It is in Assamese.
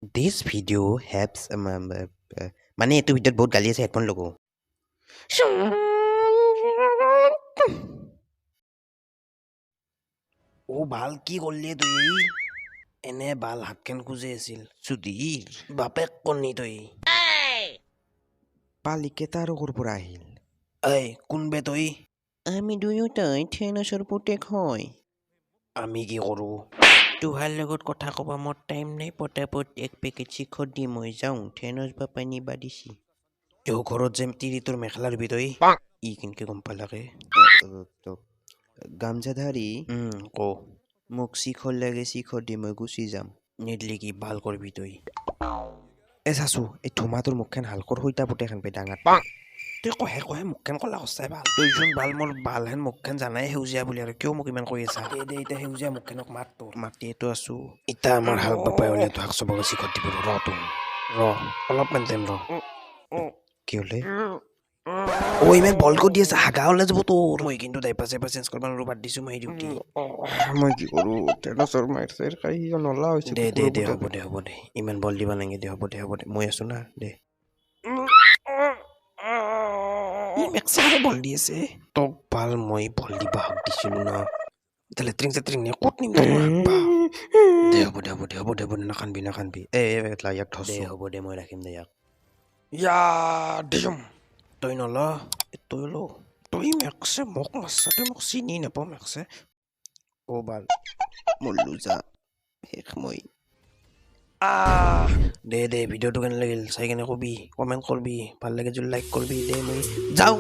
This video helps মানে এইটো ভিডিঅ'ত বহুত গালি আছে হেডফোন লগো ও ভাল কি করলি তুই এনে বাল হাতকেন খুঁজে আছিল সুধীর বাপেক কনি তুই পালিকেতা আৰু ক'ৰ পৰা আহিল এই কোনবে তুই আমি দুয়োটাই থেনছৰ পুতেক হয় আমি কি কৰোঁ তোহাৰ লগত কথা ক'বা মোৰ টাইম নাই পটাপট এক পেকেট চিখৰ দি মই যাওঁ থেনছ বাপাই নিবা দিছি তোৰ ঘৰত যে তিৰি তোৰ মেখেলা ৰুবি তই ই কেনেকে গম পালাকে গামজাধাৰী ক মোক চিখৰ লাগে চিখৰ দি মই গুচি যাম নিদিলি কি ভাল কৰবি তই এ চাচু এই ধুমাটোৰ মুখখন হালকৰ সৈতা পুতে খান পাই ডাঙৰ তই কহে কহে মুখখন কলা সঁচাই ভাল তইচোন ভাল মোৰ ভাল হেন মুখখন জানাই সেউজীয়া বুলি আৰু কিয় মোক ইমান কৈ আছা দে এতিয়া সেউজীয়া মুখখনক মাত তোৰ মাতিয়েতো আছো ইতা আমাৰ হাল বাপাই ওলাই তোহাক চবকে চিখৰ দিব ৰ তোৰ ৰ অলপমান টাইম ৰ কি হলে ও ইমান বল কৰি দি আছে হাগা ওলাই যাব তোৰ মই কিন্তু ডাইপাৰ চাইপাৰ চেঞ্জ কৰিব নোৱাৰো বাদ দিছো মই ডিউটি মই কি কৰো টেনছৰ মাইৰ খাই নলা হৈছে দে হ'ব দে ইমান বল দিব নালাগে দে হ'ব দে মই আছো না দে মেক্সিমানে বল দি আছে তোক ভাল মই বল দিবা হাক দিছিলো না এতিয়া লেট্ৰিং চেট্ৰিং নে ক'ত নিম দে হ'ব দে নাকানবি ইয়াক থছো দে হ'ব দে মই ৰাখিম দে ইয়াক দিম তই নল তই ল তই মেক্সে মোক মাছা তই মোক চিনি নাপাওঁ মেক্সে অ বাল মল্লো যা শেষ মই দে ভিডিঅ'টো কেনে লাগিল চাই কেনে কবি কমেণ্ট কৰবি ভাল লাগে যদি লাইক কৰবি দে মই যাওঁ